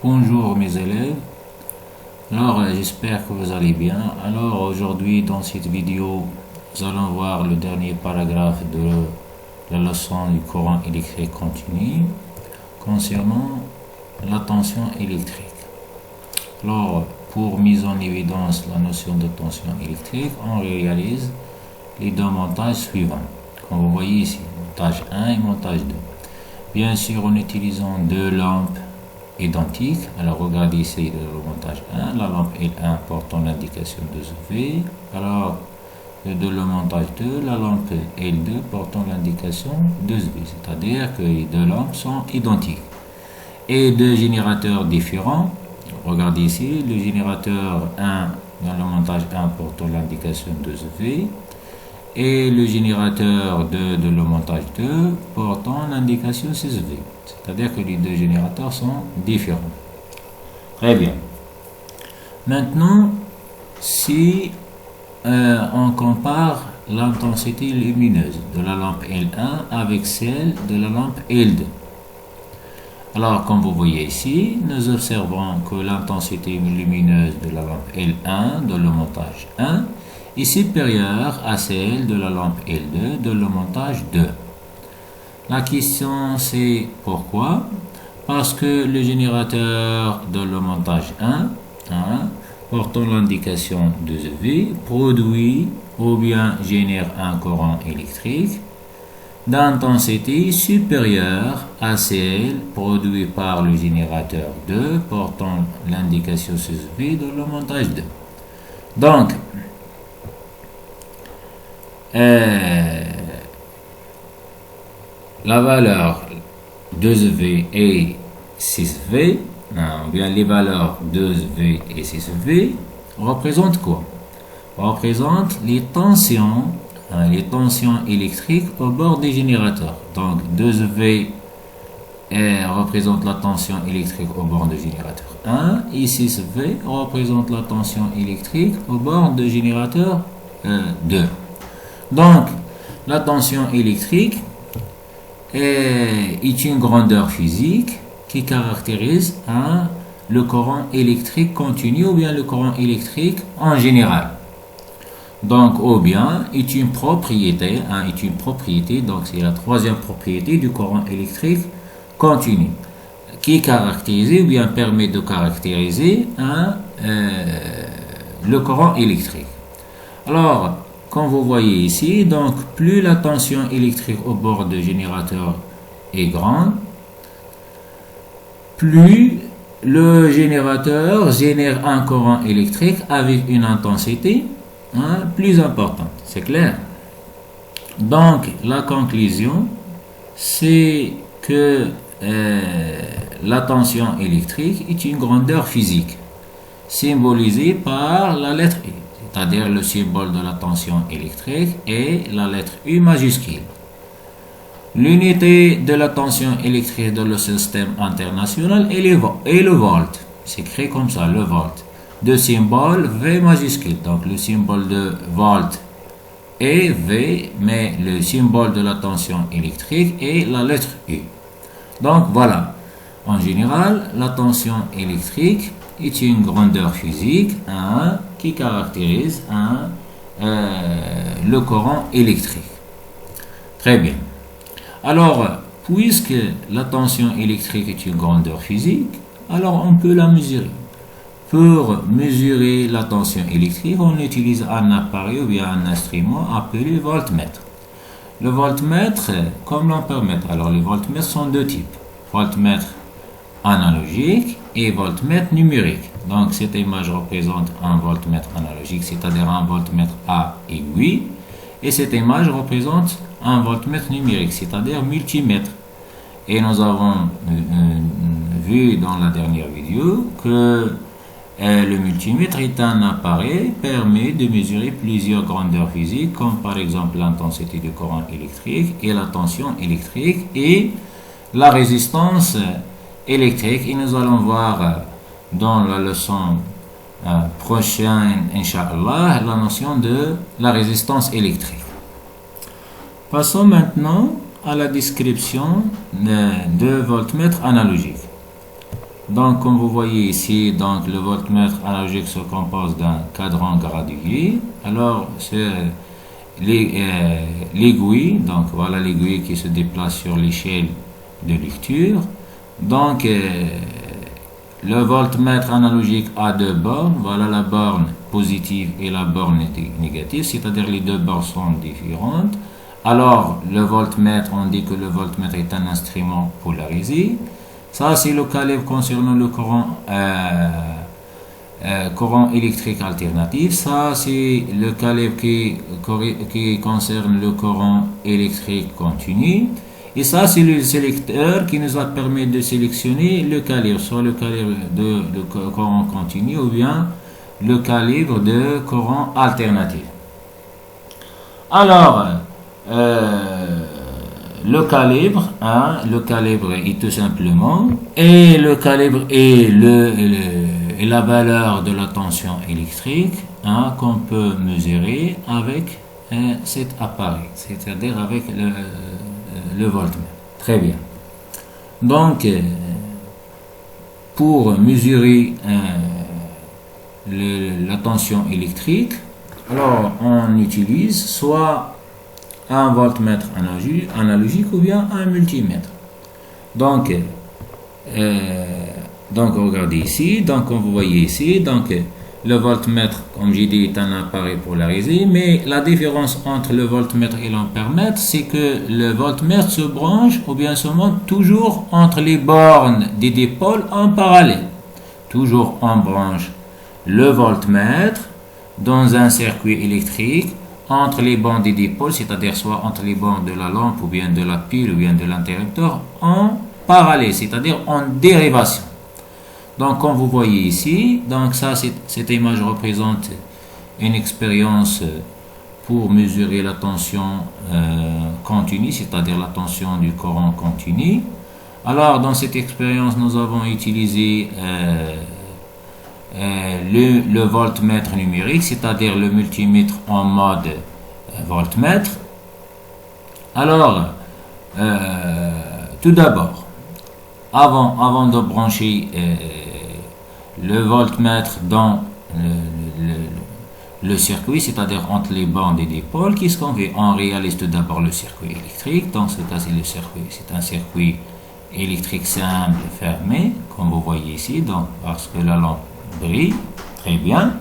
Bonjour mes élèves, j'espère que vous allez bien. Alors aujourd'hui dans cette vidéo nous allons voir le dernier paragraphe de la leçon du courant électrique continu concernant la tension électrique. Alors pour mise en évidence la notion de tension électrique, on réalise les deux montages suivants. Comme vous voyez ici, montage 1 et montage 2. Bien sûr en utilisant deux lampes identiques. Alors regardez ici le montage 1, la lampe L1 portant l'indication 2V. Alors le montage 2, la lampe L2 portant l'indication 2V, c'est-à-dire que les deux lampes sont identiques. Et deux générateurs différents. Regardez ici, le générateur 1 dans le montage 1 portant l'indication 2V et le générateur 2 de le montage 2 portant l'indication 6V. C'est-à-dire que les deux générateurs sont différents. Très bien. Maintenant, si on compare l'intensité lumineuse de la lampe L1 avec celle de la lampe L2. Alors, comme vous voyez ici, nous observons que l'intensité lumineuse de la lampe L1 de le montage 1 est supérieure à celle de la lampe L2 de le montage 2. La question c'est pourquoi? Parce que le générateur de le montage 1, portant l'indication 2V, produit ou bien génère un courant électrique d'intensité supérieure à celle produite par le générateur 2 portant l'indication 6V de le montage 2. Donc, la valeur 2V et 6V, ou bien les valeurs 2V et 6V, représentent quoi? Représentent les tensions électriques au bord des générateurs. Donc 2V représente la tension électrique au bord du générateur 1 et 6V représente la tension électrique au bord du générateur 2. Donc la tension électrique est une grandeur physique qui caractérise le courant électrique continu ou bien le courant électrique en général. Donc, ou bien est une propriété, donc c'est la troisième propriété du courant électrique continu, qui caractérise ou bien permet de caractériser le courant électrique. Alors, comme vous voyez ici, donc plus la tension électrique au bord du générateur est grande, plus le générateur génère un courant électrique avec une intensité plus importante. C'est clair? Donc, la conclusion, c'est que la tension électrique est une grandeur physique, symbolisée par la lettre E. C'est-à-dire le symbole de la tension électrique est la lettre U majuscule. L'unité de la tension électrique dans le système international est le volt. C'est écrit comme ça, le volt. De symbole V majuscule. Donc le symbole de volt est V, mais le symbole de la tension électrique est la lettre U. Donc voilà. En général, la tension électrique est une grandeur physique qui caractérise le courant électrique. Très bien. Alors, puisque la tension électrique est une grandeur physique, alors on peut la mesurer. Pour mesurer la tension électrique, on utilise un appareil ou bien un instrument appelé voltmètre. Le voltmètre, comme l'ampèremètre. Alors, les voltmètres sont deux types. Voltmètre analogique et voltmètre numérique. Donc cette image représente un voltmètre analogique, c'est-à-dire un voltmètre à aiguille, et cette image représente un voltmètre numérique, c'est-à-dire multimètre. Et nous avons vu dans la dernière vidéo que le multimètre est un appareil qui permet de mesurer plusieurs grandeurs physiques, comme par exemple l'intensité du courant électrique et la tension électrique et la résistance électrique. Et nous allons voir dans la leçon prochaine, Inch'Allah, la notion de la résistance électrique. Passons maintenant à la description de voltmètre analogique. Donc, comme vous voyez ici, donc le voltmètre analogique se compose d'un cadran gradué. Alors, c'est l'aiguille, donc voilà l'aiguille qui se déplace sur l'échelle de lecture. Donc, le voltmètre analogique a deux bornes. Voilà la borne positive et la borne négative, c'est-à-dire les deux bornes sont différentes. Alors, le voltmètre, on dit que le voltmètre est un instrument polarisé. Ça, c'est le calibre concernant le courant électrique alternatif. Ça, c'est le calibre qui concerne le courant électrique continu. Et ça, c'est le sélecteur qui nous a permis de sélectionner le calibre, soit le calibre de courant continu ou bien le calibre de courant alternatif. Alors, le calibre est tout simplement, et le calibre est la valeur de la tension électrique qu'on peut mesurer avec cet appareil, c'est-à-dire avec le voltmètre. Très bien. Donc, pour mesurer la tension électrique, alors on utilise soit un voltmètre analogique ou bien un multimètre. Donc regardez ici, donc comme vous voyez ici, donc le voltmètre, comme j'ai dit, est un appareil polarisé, mais la différence entre le voltmètre et l'ampèremètre, c'est que le voltmètre se branche ou bien se monte toujours entre les bornes des dipôles en parallèle. Toujours on branche le voltmètre dans un circuit électrique entre les bornes des dipôles, c'est-à-dire soit entre les bornes de la lampe ou bien de la pile ou bien de l'interrupteur en parallèle, c'est-à-dire en dérivation. Donc comme vous voyez ici, donc ça, cette image représente une expérience pour mesurer la tension continue, c'est-à-dire la tension du courant continu. Alors dans cette expérience, nous avons utilisé le voltmètre numérique, c'est-à-dire le multimètre en mode voltmètre. Alors, tout d'abord, avant de brancher le voltmètre dans le circuit, c'est-à-dire entre les bornes des dipôles, qu'est-ce qu'on fait? On réalise tout d'abord le circuit électrique. Dans ce cas, c'est un circuit électrique simple fermé, comme vous voyez ici, donc parce que la lampe brille. Très bien.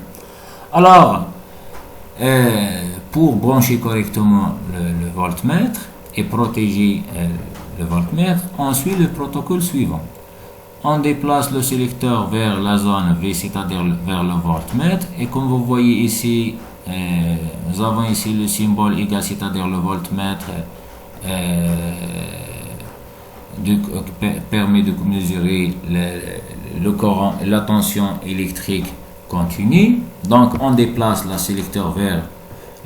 Alors, pour brancher correctement le voltmètre et protéger le voltmètre, on suit le protocole suivant. On déplace le sélecteur vers la zone V, c'est-à-dire vers le voltmètre, et comme vous voyez ici, nous avons ici le symbole égal, c'est-à-dire le voltmètre permet de mesurer le courant, la tension électrique continue. Donc on déplace le sélecteur vers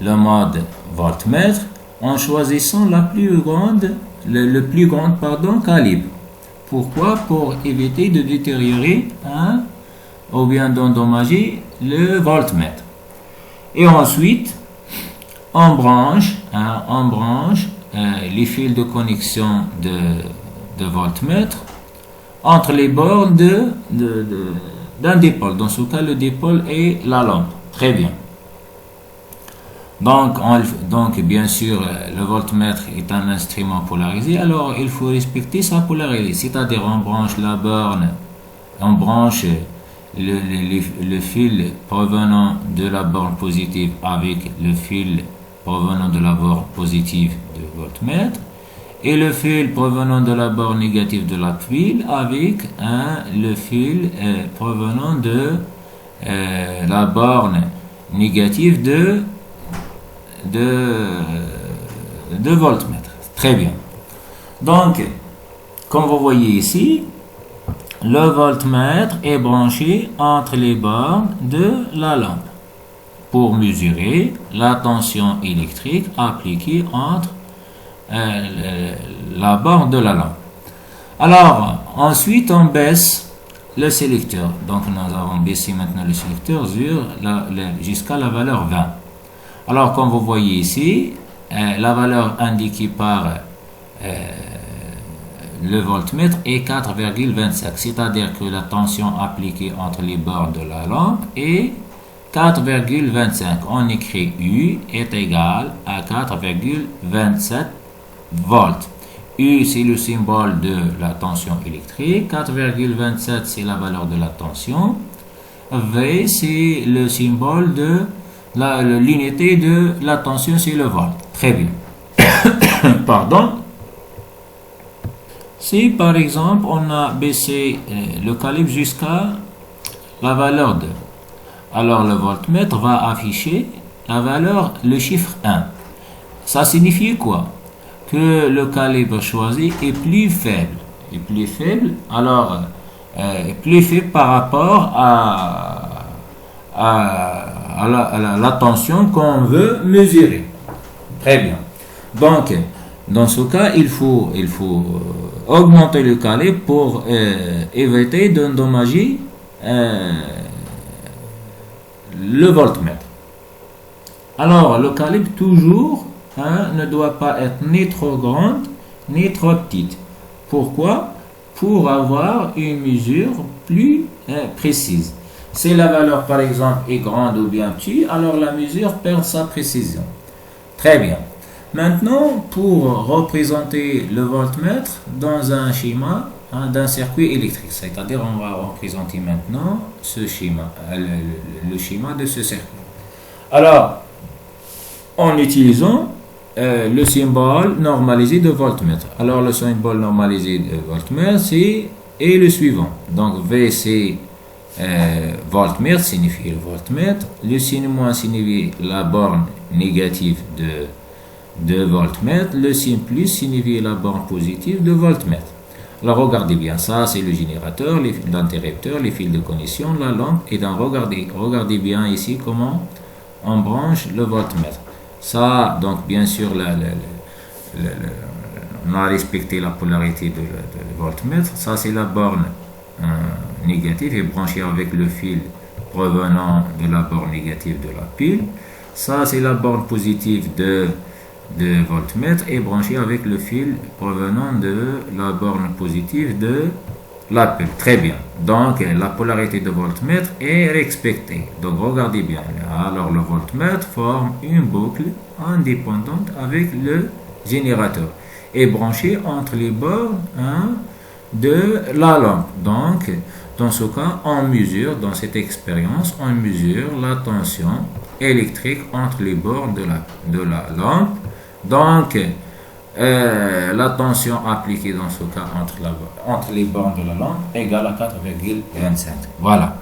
le mode voltmètre en choisissant le plus grand calibre. Pourquoi? Pour éviter de détériorer ou bien d'endommager le voltmètre. Et ensuite, on branche les fils de connexion de voltmètre entre les bornes d'un dipôle. Dans ce cas, le dipôle est la lampe. Très bien. Donc, bien sûr, le voltmètre est un instrument polarisé, alors il faut respecter sa polarité, c'est-à-dire on branche la borne, on branche le fil provenant de la borne positive avec le fil provenant de la borne positive du voltmètre, et le fil provenant de la borne négative de la pile avec le fil provenant de la borne négative de voltmètre. Très bien. Donc, comme vous voyez ici, le voltmètre est branché entre les bornes de la lampe pour mesurer la tension électrique appliquée entre la borne de la lampe. Alors, ensuite, on baisse le sélecteur. Donc, nous avons baissé maintenant le sélecteur jusqu'à la valeur 20. Alors, comme vous voyez ici, la valeur indiquée par le voltmètre est 4,25, c'est-à-dire que la tension appliquée entre les bords de la lampe est 4,25. On écrit U est égal à 4,27 volts. U, c'est le symbole de la tension électrique. 4,27, c'est la valeur de la tension. V, c'est le symbole de l'unité de la tension, c'est le volt. Très bien. Pardon. Si par exemple on a baissé le calibre jusqu'à la valeur 2, alors le voltmètre va afficher la valeur, le chiffre 1. Ça signifie quoi? Que le calibre choisi est plus faible. Alors plus faible par rapport à la tension qu'on veut mesurer. Très bien. Donc, dans ce cas, il faut augmenter le calibre pour éviter d'endommager le voltmètre. Alors, le calibre toujours ne doit pas être ni trop grande ni trop petite. Pourquoi? Pour avoir une mesure plus précise. Si la valeur par exemple est grande ou bien petite, alors la mesure perd sa précision. Très bien. Maintenant, pour représenter le voltmètre dans un schéma d'un circuit électrique, c'est-à-dire on va représenter maintenant ce schéma, le schéma de ce circuit. Alors, en utilisant le symbole normalisé de voltmètre. Alors, le symbole normalisé de voltmètre est le suivant. Donc, V, c'est voltmètre, signifie le voltmètre. Le signe moins signifie la borne négative de voltmètre. Le signe plus signifie la borne positive de voltmètre. Alors, regardez bien, ça, c'est le générateur, l'interrupteur, les fils de connexion, la lampe. Et donc, regardez bien ici comment on branche le voltmètre. Ça, donc, bien sûr, on a respecté la polarité de voltmètre. Ça, c'est la borne négative et branchée avec le fil provenant de la borne négative de la pile. Ça, c'est la borne positive de voltmètre et branchée avec le fil provenant de la borne positive de la pile. Très bien. Donc, la polarité de voltmètre est respectée. Donc, regardez bien. Alors, le voltmètre forme une boucle indépendante avec le générateur et branché entre les bords de la lampe. Donc, dans ce cas, on mesure, dans cette expérience, on mesure la tension électrique entre les bords de la lampe. Donc, la tension appliquée dans ce cas entre les bornes de la lampe égale à 4,25. Voilà.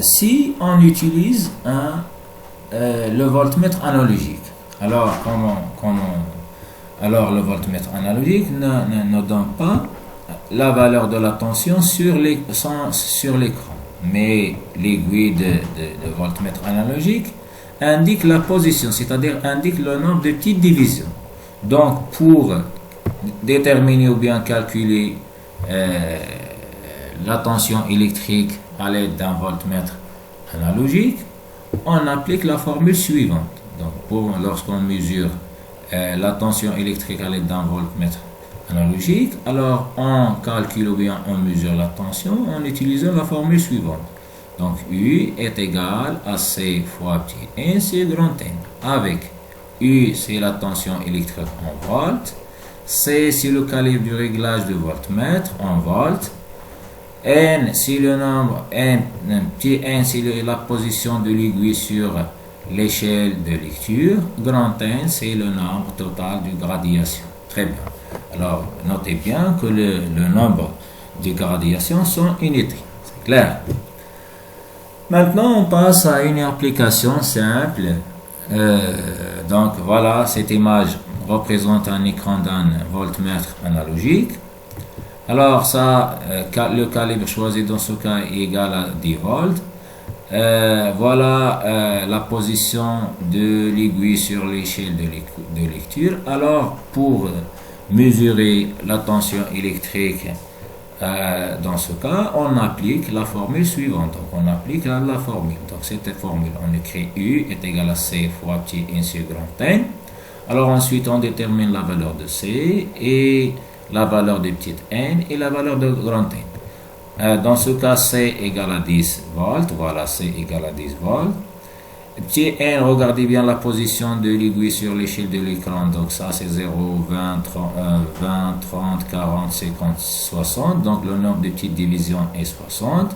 Si on utilise le voltmètre analogique, alors alors le voltmètre analogique ne donne pas la valeur de la tension sur l'écran, mais l'aiguille de voltmètre analogique indique la position, c'est-à-dire indique le nombre de petites divisions. Donc, pour déterminer ou bien calculer la tension électrique à l'aide d'un voltmètre analogique, on applique la formule suivante. Donc, lorsqu'on mesure la tension électrique à l'aide d'un voltmètre analogique, alors on calcule ou bien on mesure la tension en utilisant la formule suivante. Donc, U est égal à C fois petit n, c'est grand N. Avec U, c'est la tension électrique en volts. C, c'est le calibre du réglage de voltmètre en volts. N, c'est le nombre, petit n, c'est la position de l'aiguille sur l'échelle de lecture. Grand N, c'est le nombre total de gradations. Très bien. Alors, notez bien que le nombre de gradations sont unités. C'est clair. Maintenant, on passe à une application simple. Donc, voilà, cette image représente un écran d'un voltmètre analogique. Alors, ça, le calibre choisi dans ce cas est égal à 10 volts. Voilà la position de l'aiguille sur l'échelle de lecture. Alors, pour mesurer la tension électrique, dans ce cas, on applique la formule suivante. Donc, on applique la formule. Donc, cette formule, on écrit U est égal à C fois petit n sur grand N. Alors ensuite, on détermine la valeur de C et la valeur de petit n et la valeur de grand n. Dans ce cas, C égale à 10 volts. Voilà, C égale à 10 volts. Petit n, regardez bien la position de l'aiguille sur l'échelle de l'écran. Donc ça, c'est 0, 20, 30, 40, 50, 60. Donc le nombre de petites divisions est 60.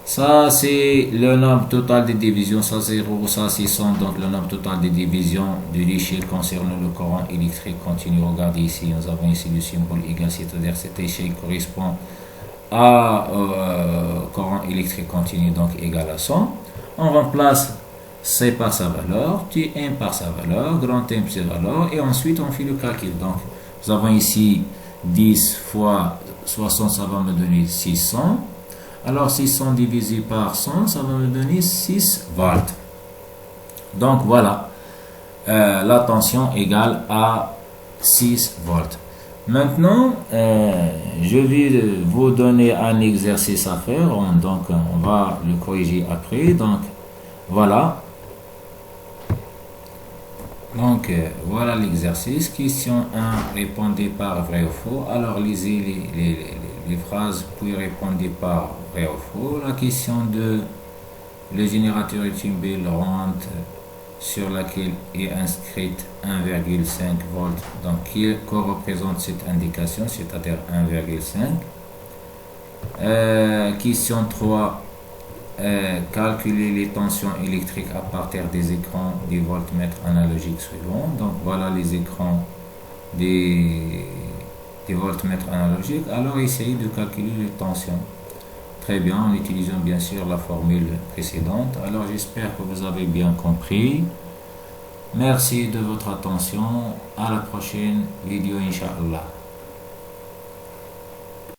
Ça, c'est le nombre total de divisions. Ça, 0, ça, 600. Donc le nombre total de divisions de l'échelle concernant le courant électrique continu. Regardez ici, nous avons ici le symbole égal, c'est-à-dire cette échelle correspond à courant électrique continu, donc égal à 100. On remplace C par sa valeur, petit n par sa valeur, grand n par sa valeur, et ensuite on fait le calcul. Donc, nous avons ici 10 fois 60, ça va me donner 600. Alors, 600 divisé par 100, ça va me donner 6 volts. Donc, voilà, la tension égale à 6 volts. Maintenant, je vais vous donner un exercice à faire. Donc, on va le corriger après. Donc, voilà. Donc, voilà l'exercice. Question 1, répondez par vrai ou faux. Alors, lisez les phrases, puis répondez par vrai ou faux. La question 2, le générateur est une belle ronde sur laquelle est inscrite 1,5 volts. Donc, qui représente cette indication, c'est-à-dire 1,5. Question 3, calculer les tensions électriques à partir des écrans des voltmètres analogiques suivants. Donc voilà les écrans des voltmètres analogiques. Alors essayez de calculer les tensions. Très bien, en utilisant bien sûr la formule précédente. Alors j'espère que vous avez bien compris. Merci de votre attention. À la prochaine vidéo, Inch'Allah.